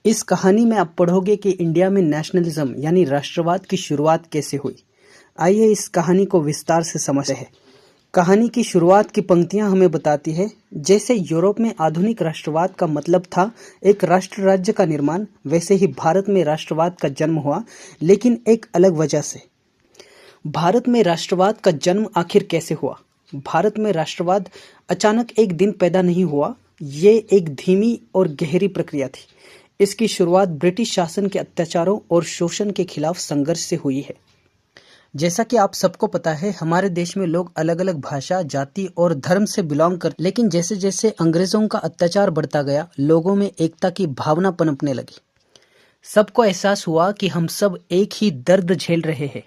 इस कहानी में आप पढ़ोगे कि इंडिया में नेशनलिज्म यानी राष्ट्रवाद की शुरुआत कैसे हुई। आइए इस कहानी को विस्तार से समझते हैं। कहानी की शुरुआत की पंक्तियां हमें बताती है, जैसे यूरोप में आधुनिक राष्ट्रवाद का मतलब था एक राष्ट्र राज्य का निर्माण, वैसे ही भारत में राष्ट्रवाद का जन्म हुआ, लेकिन एक अलग वजह से। भारत में राष्ट्रवाद का जन्म आखिर कैसे हुआ? भारत में राष्ट्रवाद अचानक एक दिन पैदा नहीं हुआ, ये एक धीमी और गहरी प्रक्रिया थी। इसकी शुरुआत ब्रिटिश शासन के अत्याचारों और शोषण के खिलाफ संघर्ष से हुई है। जैसा कि आप सबको पता है, हमारे देश में लोग अलग अलग भाषा, जाति और धर्म से बिलोंग कर, लेकिन जैसे जैसे अंग्रेजों का अत्याचार बढ़ता गया, लोगों में एकता की भावना पनपने लगी। सबको एहसास हुआ कि हम सब एक ही दर्द झेल रहे हैं,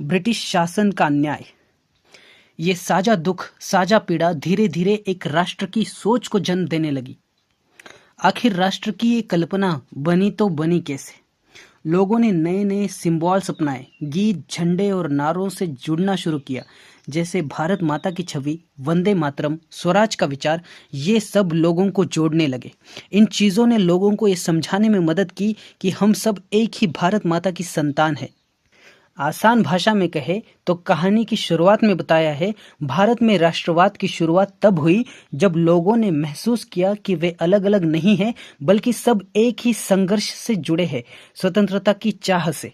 ब्रिटिश शासन का अन्याय। ये साझा दुख, साझा पीड़ा धीरे धीरे एक राष्ट्र की सोच को जन्म देने लगी। आखिर राष्ट्र की ये कल्पना बनी तो बनी कैसे? लोगों ने नए नए सिंबल्स अपनाए, गीत, झंडे और नारों से जुड़ना शुरू किया, जैसे भारत माता की छवि, वंदे मातरम, स्वराज का विचार। ये सब लोगों को जोड़ने लगे। इन चीज़ों ने लोगों को ये समझाने में मदद की कि हम सब एक ही भारत माता की संतान है। आसान भाषा में कहे तो कहानी की शुरुआत में बताया है, भारत में राष्ट्रवाद की शुरुआत तब हुई जब लोगों ने महसूस किया कि वे अलग अलग नहीं हैं, बल्कि सब एक ही संघर्ष से जुड़े हैं, स्वतंत्रता की चाह से।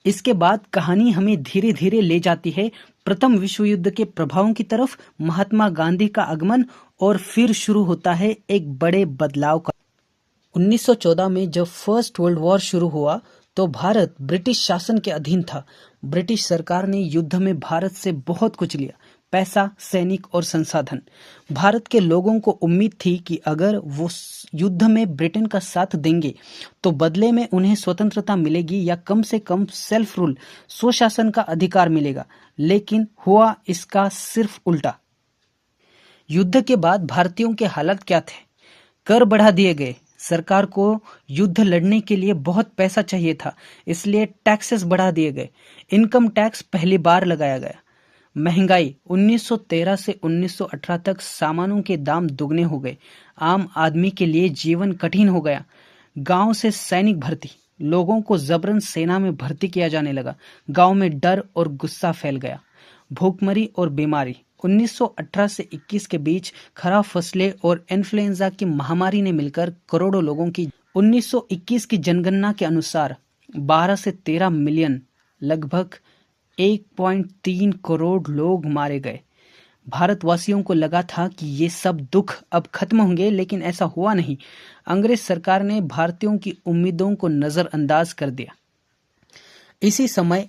इसके बाद कहानी हमें धीरे धीरे ले जाती है प्रथम विश्व युद्ध के प्रभावों की तरफ, महात्मा गांधी का आगमन, और फिर शुरू होता है एक बड़े बदलाव का। 1914 में जब फर्स्ट वर्ल्ड वॉर शुरू हुआ तो भारत ब्रिटिश शासन के अधीन था। ब्रिटिश सरकार ने युद्ध में भारत से बहुत कुछ लिया, पैसा, सैनिक और संसाधन। भारत के लोगों को उम्मीद थी कि अगर वो युद्ध में ब्रिटेन का साथ देंगे तो बदले में उन्हें स्वतंत्रता मिलेगी या कम से कम सेल्फ रूल, स्वशासन का अधिकार मिलेगा। लेकिन हुआ इसका सिर्फ उल्टा। युद्ध के बाद भारतीयों के हालात क्या थे? कर बढ़ा दिए गए। सरकार को युद्ध लड़ने के लिए बहुत पैसा चाहिए था, इसलिए टैक्सेस बढ़ा दिए गए। इनकम टैक्स पहली बार लगाया गया। महंगाई 1913 से 1918 तक सामानों के दाम दुगने हो गए। आम आदमी के लिए जीवन कठिन हो गया। गांव से सैनिक भर्ती, लोगों को जबरन सेना में भर्ती किया जाने लगा। गांव में डर और गुस्सा फैल गया। भूखमरी और बीमारी 1918 से 21 के बीच खराब फसलें और इन्फ्लुएंजा की महामारी ने मिलकर करोड़ों लोगों की 1921 की जनगणना के अनुसार 12 से 13 मिलियन, लगभग 1.3 करोड़ लोग मारे गए। भारतवासियों को लगा था कि ये सब दुख अब खत्म होंगे, लेकिन ऐसा हुआ नहीं। अंग्रेज सरकार ने भारतीयों की उम्मीदों को नजरअंदाज कर दिया। इसी समय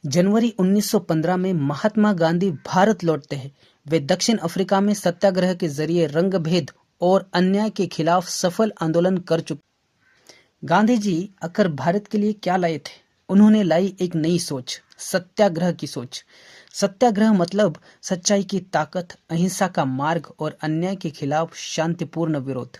जनवरी 1915 में महात्मा गांधी भारत लौटते हैं। वे दक्षिण अफ्रीका में सत्याग्रह के जरिए रंगभेद और अन्याय के खिलाफ सफल आंदोलन कर चुके। गांधी जी आकर भारत के लिए क्या लाए थे? उन्होंने लाई एक नई सोच, सत्याग्रह की सोच। सत्याग्रह मतलब सच्चाई की ताकत, अहिंसा का मार्ग और अन्याय के खिलाफ शांतिपूर्ण विरोध।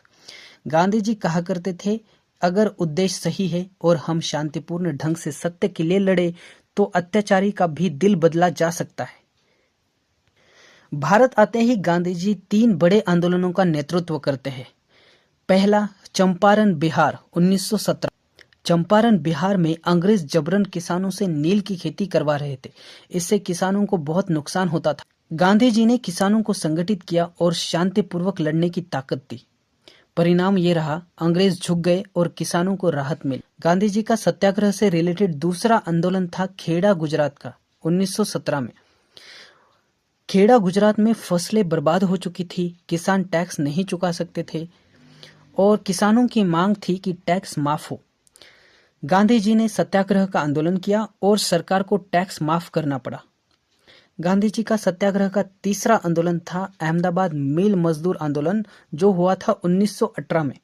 गांधी जी कहा करते थे, अगर उद्देश्य सही है और हम शांतिपूर्ण ढंग से सत्य के लिए लड़े तो अत्याचारी का भी दिल बदला जा सकता है। भारत आते ही गांधी जी 3 बड़े आंदोलनों का नेतृत्व करते हैं। पहला, चंपारण बिहार 1917। चंपारण बिहार में अंग्रेज जबरन किसानों से नील की खेती करवा रहे थे। इससे किसानों को बहुत नुकसान होता था। गांधी जी ने किसानों को संगठित किया और शांतिपूर्वक लड़ने की ताकत दी। परिणाम ये रहा, अंग्रेज झुक गए और किसानों को राहत मिली। गांधी जी का सत्याग्रह से रिलेटेड दूसरा आंदोलन था खेड़ा गुजरात का 1917 में। खेड़ा गुजरात में फसलें बर्बाद हो चुकी थी, किसान टैक्स नहीं चुका सकते थे और किसानों की मांग थी कि टैक्स माफ हो। गांधी जी ने सत्याग्रह का आंदोलन किया और सरकार को टैक्स माफ करना पड़ा। गांधी जी का सत्याग्रह का तीसरा आंदोलन था अहमदाबाद मिल मजदूर आंदोलन, जो हुआ था 1918 में।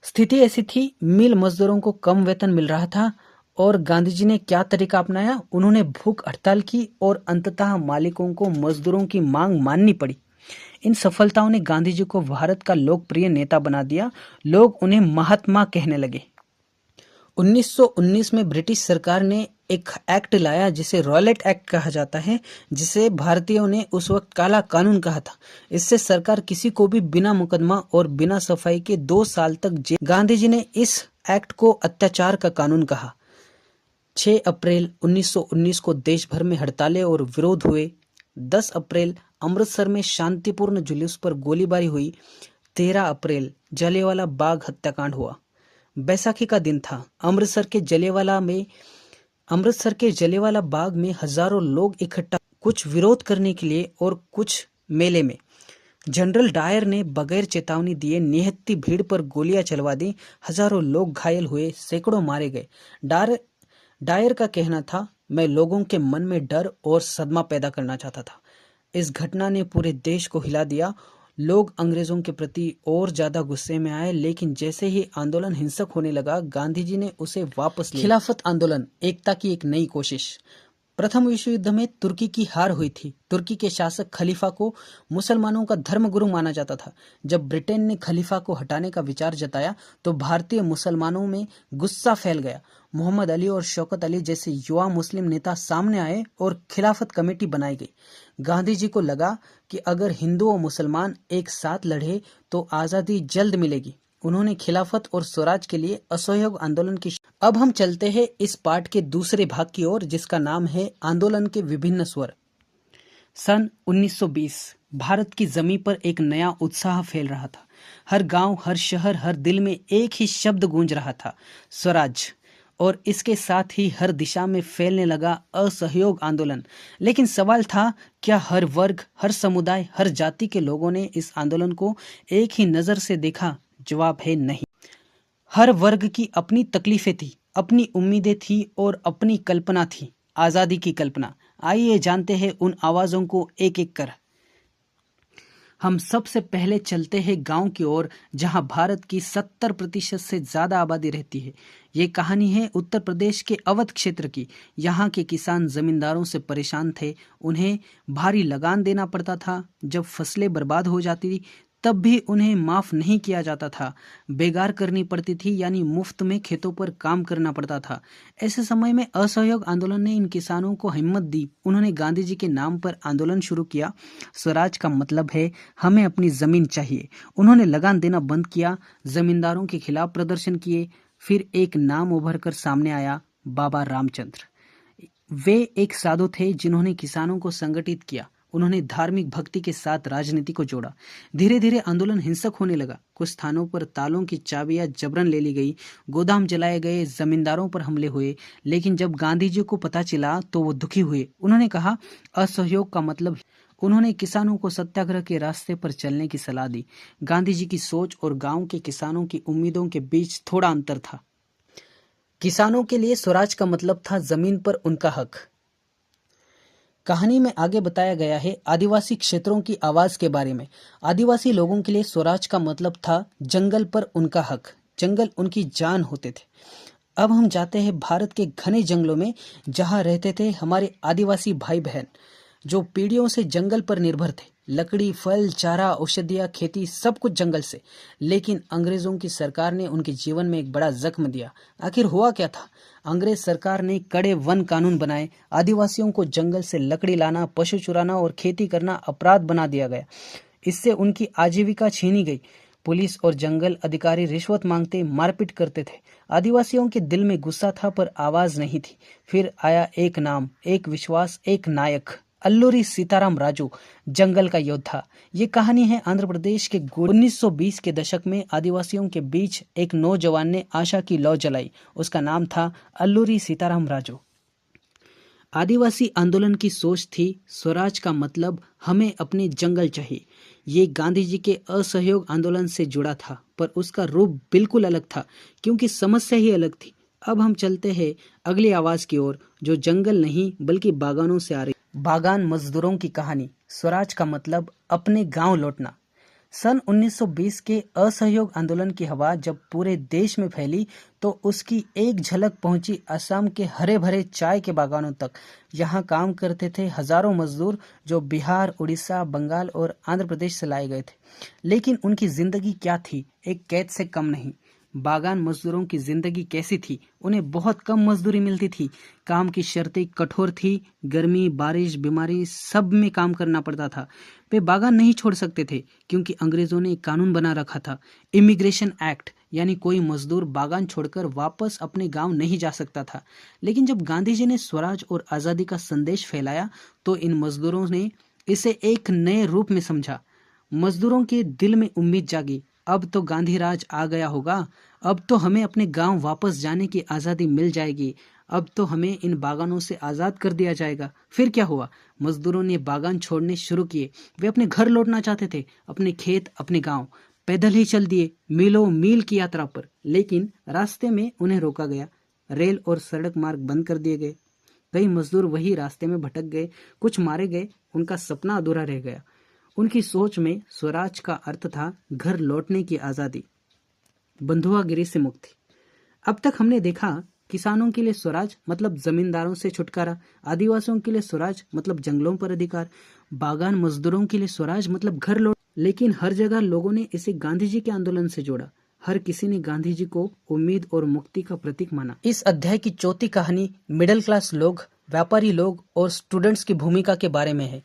स्थिति ऐसी थी, मिल मजदूरों को कम वेतन मिल रहा था और गांधी जी ने क्या तरीका अपनाया? उन्होंने भूख हड़ताल की और अंततः मालिकों को मजदूरों की मांग माननी पड़ी। इन सफलताओं ने गांधी जी को भारत का लोकप्रिय नेता बना दिया। लोग उन्हें महात्मा कहने लगे। 1919 में ब्रिटिश सरकार ने एक एक्ट लाया जिसे रॉलेट एक्ट कहा जाता है, जिसे भारतीयों ने उस वक्त काला कानून कहा था। इससे सरकार किसी को भी बिना मुकदमा और बिना सफाई के 2 साल तक जेल। गांधी जी ने इस एक्ट को अत्याचार का कानून कहा। 6 अप्रैल 1919 को देश भर में हड़तालें और विरोध हुए। 10 अप्रैल अमृतसर में शांतिपूर्ण जुलूस पर गोलीबारी हुई। 13 अप्रैल जलियांवाला बाग हत्याकांड हुआ। बैसाखी का दिन था। अमृतसर के जलियांवाला बाग में हजारों लोग इकट्ठा, कुछ विरोध करने के लिए और कुछ मेले में। जनरल डायर ने बगैर चेतावनी दिए निहत्ती भीड़ पर गोलियां चलवा दी। हजारों लोग घायल हुए, सैकड़ों मारे गए। डायर का कहना था, मैं लोगों के मन में डर और सदमा पैदा करना चाहता था। इस घटना ने पूरे देश को हिला दिया। लोग अंग्रेजों के प्रति और ज्यादा गुस्से में आए, लेकिन जैसे ही आंदोलन हिंसक होने लगा, गांधी जी ने उसे वापस लिया। खिलाफत आंदोलन, एकता की एक नई कोशिश। प्रथम विश्व युद्ध में तुर्की की हार हुई थी। तुर्की के शासक खलीफा को मुसलमानों का धर्मगुरु माना जाता था। जब ब्रिटेन ने खलीफा को हटाने का विचार जताया तो भारतीय मुसलमानों में गुस्सा फैल गया। मोहम्मद अली और शौकत अली जैसे युवा मुस्लिम नेता सामने आए और खिलाफत कमेटी बनाई गई। गांधी जी को लगा कि अगर हिंदू और मुसलमान एक साथ लड़े तो आज़ादी जल्द मिलेगी। उन्होंने खिलाफत और स्वराज के लिए असहयोग आंदोलन की। अब हम चलते हैं इस पाठ के दूसरे भाग की ओर, जिसका नाम है आंदोलन के विभिन्न स्वर। सन 1920 भारत की जमीन पर एक नया उत्साह फैल रहा था। हर गांव, हर शहर, हर दिल में एक ही शब्द गूंज रहा था, स्वराज। और इसके साथ ही हर दिशा में फैलने लगा असहयोग आंदोलन। लेकिन सवाल था, क्या हर वर्ग, हर समुदाय, हर जाति के लोगों ने इस आंदोलन को एक ही नजर से देखा? जवाब है नहीं। हर वर्ग की अपनी तकलीफें थी, अपनी उम्मीदें थी और अपनी कल्पना थी, आजादी की कल्पना। आइए जानते हैं उन आवाजों को एक एक कर। हम सबसे पहले चलते हैं गांव की ओर, जहां भारत की 70% से ज्यादा आबादी रहती है। ये कहानी है उत्तर प्रदेश के अवध क्षेत्र की। यहाँ के किसान जमींदारों से परेशान थे। उन्हें भारी लगान देना पड़ता था। जब फसलें बर्बाद हो जाती तब भी उन्हें माफ नहीं किया जाता था। बेगार करनी पड़ती थी, यानी मुफ्त में खेतों पर काम करना पड़ता था। ऐसे समय में असहयोग आंदोलन ने इन किसानों को हिम्मत दी। उन्होंने गांधी जी के नाम पर आंदोलन शुरू किया। स्वराज का मतलब है हमें अपनी जमीन चाहिए। उन्होंने लगान देना बंद किया, जमींदारों के खिलाफ प्रदर्शन किए। फिर एक नाम उभर कर सामने आया, बाबा रामचंद्र। वे एक साधु थे जिन्होंने किसानों को संगठित किया। उन्होंने धार्मिक भक्ति के साथ राजनीति को जोड़ा। धीरे धीरे आंदोलन हिंसक होने लगा। कुछ स्थानों पर तालों की चाबियां जबरन ले ली गई, गोदाम जलाए गए, जमींदारों पर हमले हुए। लेकिन जब गांधी जी को पता चला तो वो दुखी हुए। उन्होंने कहा, असहयोग का मतलब। उन्होंने किसानों को सत्याग्रह के रास्ते पर चलने की सलाह दी। गांधी जी की सोच और गांव के किसानों की उम्मीदों के बीच थोड़ा अंतर था। किसानों के लिए स्वराज का मतलब था जमीन पर उनका हक। कहानी में आगे बताया गया है आदिवासी क्षेत्रों की आवाज के बारे में। आदिवासी लोगों के लिए स्वराज का मतलब था जंगल पर उनका हक। जंगल उनकी जान होते थे। अब हम जाते हैं भारत के घने जंगलों में, जहां रहते थे हमारे आदिवासी भाई बहन, जो पीढ़ियों से जंगल पर निर्भर थे। लकड़ी, फल, चारा, औषधियाँ, खेती, सब कुछ जंगल से। लेकिन अंग्रेजों की सरकार ने उनके जीवन में एक बड़ा जख्म दिया। आखिर हुआ क्या था? अंग्रेज सरकार ने कड़े वन कानून बनाए। आदिवासियों को जंगल से लकड़ी लाना, पशु चुराना और खेती करना अपराध बना दिया गया। इससे उनकी आजीविका छीनी गई। पुलिस और जंगल अधिकारी रिश्वत मांगते, मारपीट करते थे। आदिवासियों के दिल में गुस्सा था पर आवाज नहीं थी। फिर आया एक नाम, एक विश्वास, एक नायक, अल्लूरी सीताराम राजू, जंगल का योद्धा। ये कहानी है आंध्र प्रदेश के 1920 के दशक में आदिवासियों के बीच एक नौजवान ने आशा की लौ जलाई। उसका नाम था अल्लूरी सीताराम राजू। आदिवासी आंदोलन की सोच थी, स्वराज का मतलब हमें अपने जंगल चाहिए। ये गांधी जी के असहयोग आंदोलन से जुड़ा था, पर उसका रूप बिल्कुल अलग था, क्योंकि समस्या ही अलग थी। अब हम चलते हैं अगली आवाज की ओर, जो जंगल नहीं बल्कि बागानों से आ रही। बागान मजदूरों की कहानी। स्वराज का मतलब अपने गांव लौटना। सन 1920 के असहयोग आंदोलन की हवा जब पूरे देश में फैली तो उसकी एक झलक पहुंची असम के हरे भरे चाय के बागानों तक। यहाँ काम करते थे हजारों मजदूर, जो बिहार, उड़ीसा, बंगाल और आंध्र प्रदेश से लाए गए थे। लेकिन उनकी जिंदगी क्या थी? एक कैद से कम नहीं। बागान मजदूरों की जिंदगी कैसी थी? उन्हें बहुत कम मजदूरी मिलती थी। काम की शर्तें कठोर थी। गर्मी, बारिश, बीमारी सब में काम करना पड़ता था। वे बागान नहीं छोड़ सकते थे क्योंकि अंग्रेजों ने एक कानून बना रखा था, इमिग्रेशन एक्ट, यानी कोई मजदूर बागान छोड़कर वापस अपने गांव नहीं जा सकता था। लेकिन जब गांधी जी ने स्वराज और आज़ादी का संदेश फैलाया तो इन मजदूरों ने इसे एक नए रूप में समझा। मजदूरों के दिल में उम्मीद जागी, अब तो गांधी राज आ गया होगा, अब तो हमें अपने गांव वापस जाने की आज़ादी मिल जाएगी, अब तो हमें इन बागानों से आज़ाद कर दिया जाएगा। फिर क्या हुआ? मजदूरों ने बागान छोड़ने शुरू किए। वे अपने घर लौटना चाहते थे, अपने खेत, अपने गांव। पैदल ही चल दिए मीलों मील की यात्रा पर, लेकिन रास्ते में उन्हें रोका गया। रेल और सड़क मार्ग बंद कर दिए गए। कई मजदूर वही रास्ते में भटक गए, कुछ मारे गए, उनका सपना अधूरा रह गया। उनकी सोच में स्वराज का अर्थ था घर लौटने की आज़ादी, बंधुआगिरी से मुक्ति। अब तक हमने देखा, किसानों के लिए स्वराज मतलब जमींदारों से छुटकारा, आदिवासियों के लिए स्वराज मतलब जंगलों पर अधिकार, बागान मजदूरों के लिए स्वराज मतलब घर लौट। लेकिन हर जगह लोगों ने इसे गांधी जी के आंदोलन से जोड़ा। हर किसी ने गांधी जी को उम्मीद और मुक्ति का प्रतीक माना। इस अध्याय की चौथी कहानी मिडिल क्लास लोग, व्यापारी लोग और स्टूडेंट्स की भूमिका के बारे में है।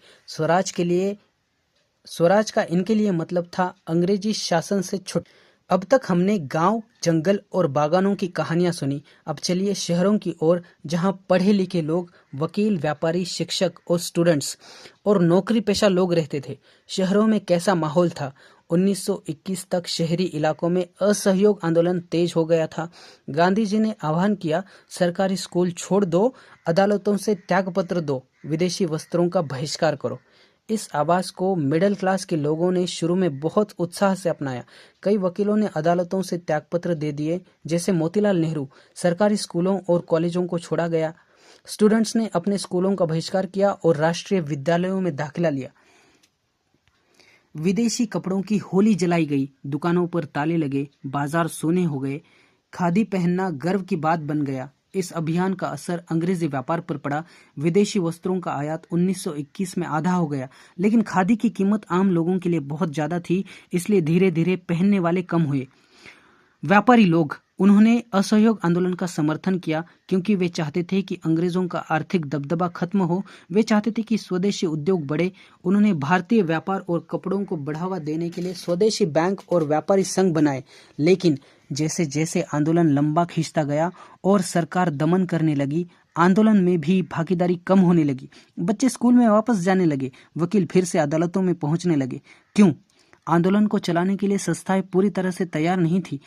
स्वराज का इनके लिए मतलब था अंग्रेजी शासन से छुट। अब तक हमने गांव, जंगल और बागानों की कहानियां सुनी। अब चलिए शहरों की ओर, जहां पढ़े लिखे लोग, वकील, व्यापारी, शिक्षक और स्टूडेंट्स और नौकरी पेशा लोग रहते थे। शहरों में कैसा माहौल था? 1921 तक शहरी इलाकों में असहयोग आंदोलन तेज हो गया था। गांधी जी ने आह्वान किया, सरकारी स्कूल छोड़ दो, अदालतों से त्यागपत्र दो, विदेशी वस्त्रों का बहिष्कार करो। इस आवाज को मिडिल क्लास के लोगों ने शुरू में बहुत उत्साह से अपनाया। कई वकीलों ने अदालतों से त्यागपत्र दे दिए, जैसे मोतीलाल नेहरू। सरकारी स्कूलों और कॉलेजों को छोड़ा गया। स्टूडेंट्स ने अपने स्कूलों का बहिष्कार किया और राष्ट्रीय विद्यालयों में दाखिला लिया। विदेशी कपड़ों की होली जलाई गई, दुकानों पर ताले लगे, बाजार सोने हो गए, खादी पहनना गर्व की बात बन गया। इस अभियान का असर अंग्रेजी व्यापार पर पड़ा। विदेशी वस्त्रों का आयात 1921 में आधा हो गया, लेकिन खादी की कीमत आम लोगों के लिए बहुत ज्यादा थी, इसलिए धीरे धीरे पहनने वाले कम हुए। व्यापारी लोग, उन्होंने असहयोग आंदोलन का समर्थन किया क्योंकि वे चाहते थे कि अंग्रेजों का आर्थिक दबदबा खत्म हो। वे चाहते थे कि स्वदेशी उद्योग बढ़े। उन्होंने भारतीय व्यापार और कपड़ों को बढ़ावा देने के लिए स्वदेशी बैंक और व्यापारी संघ बनाए। लेकिन जैसे जैसे आंदोलन लंबा खींचता गया और सरकार दमन करने लगी, आंदोलन में भी भागीदारी कम होने लगी। बच्चे स्कूल में वापस जाने लगे, वकील फिर से अदालतों में पहुंचने लगे। क्यों? आंदोलन को चलाने के लिए संस्थाएं पूरी तरह से तैयार नहीं थी।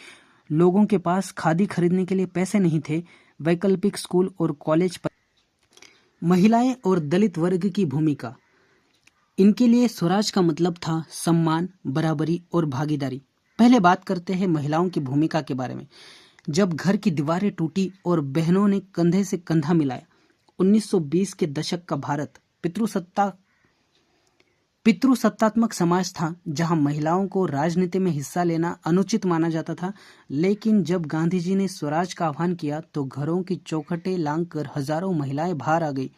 लोगों के पास खादी खरीदने के लिए पैसे नहीं थे। वैकल्पिक स्कूल और कॉलेज पर महिलाएं और दलित वर्ग की भूमिका, इनके लिए स्वराज का मतलब था सम्मान, बराबरी और भागीदारी। पहले बात करते हैं महिलाओं की भूमिका के बारे में। जब घर की दीवारें टूटी और बहनों ने कंधे से कंधा मिलाया, 1920 के दशक का भारत पितृसत्तात्मक समाज था, जहां महिलाओं को राजनीति में हिस्सा लेना अनुचित माना जाता था। लेकिन जब गांधी जी ने स्वराज का आह्वान किया तो घरों की चौखटें लांघकर हजारों महिलाएं बाहर आ गई।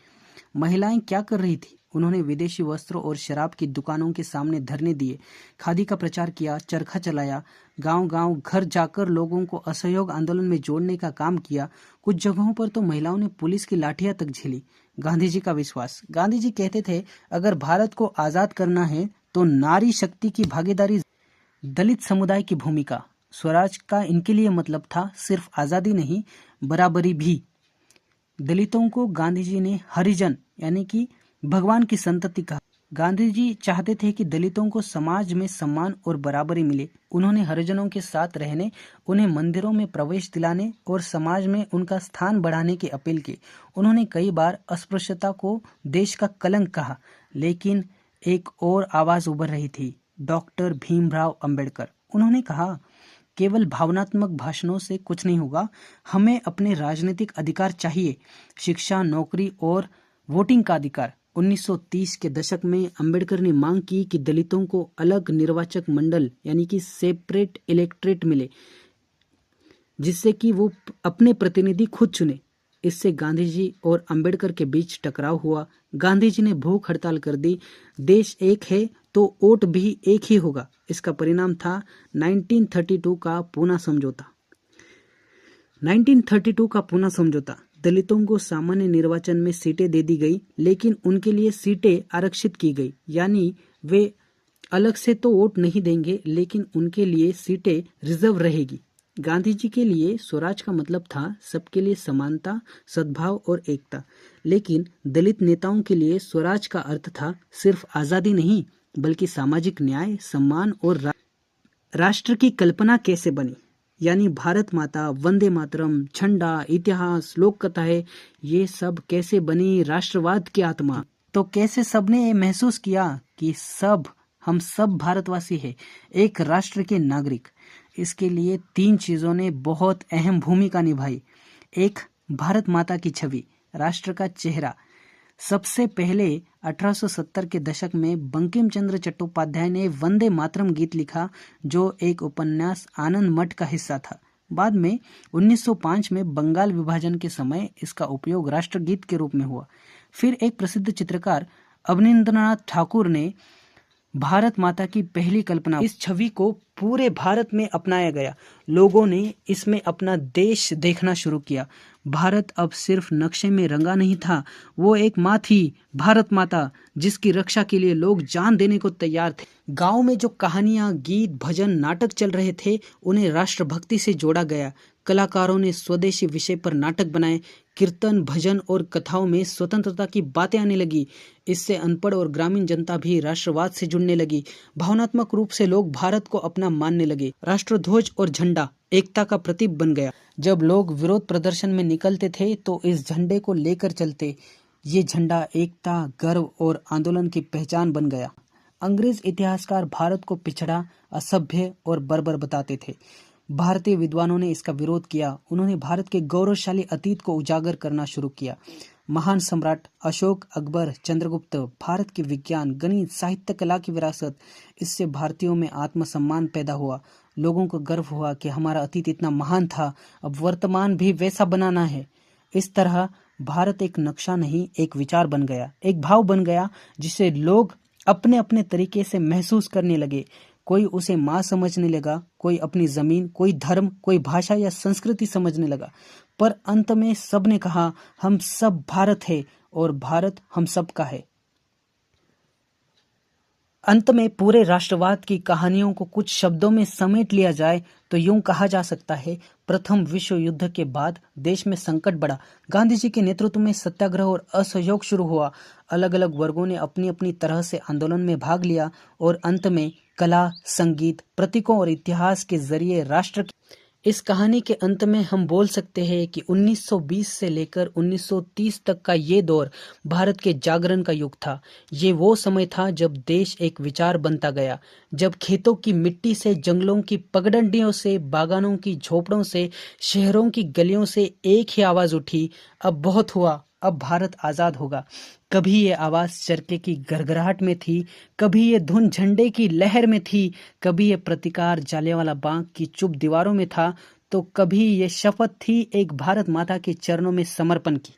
महिलाएं क्या कर रही थी? उन्होंने विदेशी वस्त्रों और शराब की दुकानों के सामने धरने दिए, खादी का प्रचार किया, चरखा चलाया, गांव-गांव घर जाकर लोगों को असहयोग आंदोलन में जोड़ने का काम किया। कुछ जगहों पर तो महिलाओं ने पुलिस की लाठियां तक झेली। गांधी जी का विश्वास। गांधी जी कहते थे, अगर भारत को आजाद करना है तो नारी शक्ति की भागीदारी। दलित समुदाय की भूमिका। स्वराज का इनके लिए मतलब था सिर्फ आजादी नहीं, बराबरी भी। दलितों को गांधी जी ने हरिजन यानी कि भगवान की संतति कहा। गांधी जी चाहते थे कि दलितों को समाज में सम्मान और बराबरी मिले। उन्होंने हरिजनों के साथ रहने, उन्हें मंदिरों में प्रवेश दिलाने और समाज में उनका स्थान बढ़ाने की अपील की। उन्होंने कई बार अस्पृश्यता को देश का कलंक कहा। लेकिन एक और आवाज उभर रही थी, डॉक्टर भीमराव अंबेडकर। उन्होंने कहा, केवल भावनात्मक भाषणों से कुछ नहीं होगा, हमें अपने राजनीतिक अधिकार चाहिए, शिक्षा, नौकरी और वोटिंग का अधिकार। 1930 के दशक में अंबेडकर ने मांग की कि दलितों को अलग निर्वाचक मंडल यानी कि सेपरेट इलेक्टोरेट मिले, जिससे कि वो अपने प्रतिनिधि खुद चुने। इससे गांधी जी और अंबेडकर के बीच टकराव हुआ। गांधी जी ने भूख हड़ताल कर दी। देश एक है तो वोट भी एक ही होगा। इसका परिणाम था 1932 का पूना समझौता। 1932 का पुनः समझौता। दलितों को सामान्य निर्वाचन में सीटें दे दी गई, लेकिन उनके लिए सीटें आरक्षित की गई, यानी वे अलग से तो वोट नहीं देंगे, लेकिन उनके लिए सीटें रिजर्व रहेगी। गांधी जी के लिए स्वराज का मतलब था सबके लिए समानता, सद्भाव और एकता, लेकिन दलित नेताओं के लिए स्वराज का अर्थ था सिर्फ आज़ादी नहीं, बल्कि सामाजिक न्याय, सम्मान और राष्ट्र की कल्पना कैसे बनी, यानी भारत माता, वंदे मातरम, झंडा, इतिहास, लोक कथाएं, ये सब कैसे बनी राष्ट्रवाद की आत्मा। तो कैसे सबने ये महसूस किया कि हम सब भारतवासी हैं, एक राष्ट्र के नागरिक। इसके लिए 3 चीज़ों ने बहुत अहम भूमिका निभाई। एक, भारत माता की छवि, राष्ट्र का चेहरा। सबसे पहले 1870 के दशक में बंकिम चंद्र चट्टोपाध्याय ने वंदे मातरम गीत लिखा, जो एक उपन्यास आनंद मठ का हिस्सा था। बाद में 1905 में बंगाल विभाजन के समय इसका उपयोग राष्ट्रगीत के रूप में हुआ। फिर एक प्रसिद्ध चित्रकार अवनींद्रनाथ ठाकुर ने भारत माता की पहली कल्पना, इस छवि को पूरे भारत में अपनाया गया। लोगों ने इसमें अपना देश देखना शुरू किया। भारत अब सिर्फ नक्शे में रंगा नहीं था, वो एक माँ थी, भारत माता, जिसकी रक्षा के लिए लोग जान देने को तैयार थे। गांव में जो कहानियां, गीत, भजन, नाटक चल रहे थे, उन्हें राष्ट्रभक्ति से जोड़ा गया। कलाकारों ने स्वदेशी विषय पर नाटक बनाए। कीर्तन, भजन और कथाओं में स्वतंत्रता की बातें आने लगी। इससे अनपढ़ और ग्रामीण जनता भी राष्ट्रवाद से जुड़ने लगी। भावनात्मक रूप से लोग भारत को अपना मानने लगे। राष्ट्रध्वज और झंडा एकता का प्रतीक बन गया। जब लोग विरोध प्रदर्शन में निकलते थे तो इस झंडे को लेकर चलते। ये झंडा एकता, गर्व और आंदोलन की पहचान बन गया। अंग्रेज इतिहासकार भारत को पिछड़ा, असभ्य और बर्बर बताते थे। भारतीय विद्वानों ने इसका विरोध किया। उन्होंने भारत के गौरवशाली अतीत को उजागर करना शुरू किया। महान सम्राट अशोक, अकबर, चंद्रगुप्त, भारत की विज्ञान, गणित, साहित्य, कला की विरासत, इससे भारतीयों में आत्मसम्मान पैदा हुआ। लोगों को गर्व हुआ कि हमारा अतीत इतना महान था, अब वर्तमान भी वैसा बनाना है। इस तरह भारत एक नक्शा नहीं, एक विचार बन गया, एक भाव बन गया, जिसे लोग अपने अपने तरीके से महसूस करने लगे। कोई उसे माँ समझने लगा, कोई अपनी जमीन, कोई धर्म, कोई भाषा या संस्कृति समझने लगा। पर अंत में सबने कहा, हम सब भारत है और भारत हम सब का है। अंत में पूरे राष्ट्रवाद की कहानियों को कुछ शब्दों में समेट लिया जाए तो यूं कहा जा सकता है, प्रथम विश्व युद्ध के बाद देश में संकट बढ़ा। गांधी जी के नेतृत्व में सत्याग्रह और असहयोग शुरू हुआ। अलग अलग वर्गों ने अपनी अपनी तरह से आंदोलन में भाग लिया और अंत में कला, संगीत, प्रतीकों और इतिहास के जरिए राष्ट्र इस कहानी के अंत में हम बोल सकते हैं कि 1920 से लेकर 1930 तक का ये दौर भारत के जागरण का युग था। ये वो समय था जब देश एक विचार बनता गया, जब खेतों की मिट्टी से, जंगलों की पगडंडियों से, बागानों की झोपड़ों से, शहरों की गलियों से एक ही आवाज उठी, अब बहुत हुआ, अब भारत आजाद होगा। कभी ये आवाज चरखे की गड़गड़ाहट में थी, कभी ये धुन झंडे की लहर में थी, कभी ये प्रतिकार जालियांवाला बाग की चुप दीवारों में था, तो कभी ये शपथ थी एक भारत माता के चरणों में समर्पण की।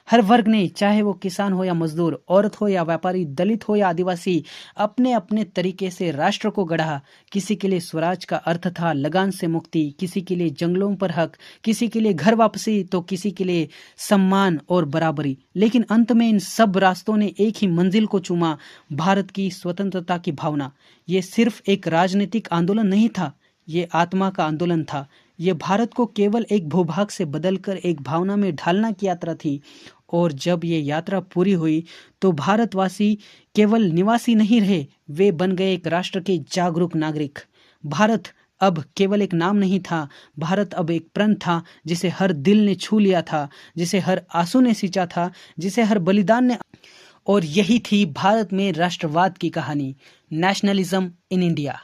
हर वर्ग ने, चाहे वो किसान हो या मजदूर, औरत हो या व्यापारी, दलित हो या आदिवासी, अपने अपने तरीके से राष्ट्र को गढ़ा। किसी के लिए स्वराज का अर्थ था लगान से मुक्ति, किसी के लिए जंगलों पर हक, किसी के लिए घर वापसी, तो किसी के लिए सम्मान और बराबरी। लेकिन अंत में इन सब रास्तों ने एक ही मंजिल को चूमा, भारत की स्वतंत्रता की भावना। ये सिर्फ एक राजनीतिक आंदोलन नहीं था, ये आत्मा का आंदोलन था। ये भारत को केवल एक भूभाग से बदलकर एक भावना में ढालना की यात्रा थी। और जब ये यात्रा पूरी हुई तो भारतवासी केवल निवासी नहीं रहे, वे बन गए एक राष्ट्र के जागरूक नागरिक। भारत अब केवल एक नाम नहीं था, भारत अब एक प्रण था, जिसे हर दिल ने छू लिया था, जिसे हर आंसू ने सींचा था, जिसे हर बलिदान ने। और यही थी भारत में राष्ट्रवाद की कहानी, नेशनलिज्म इन इंडिया।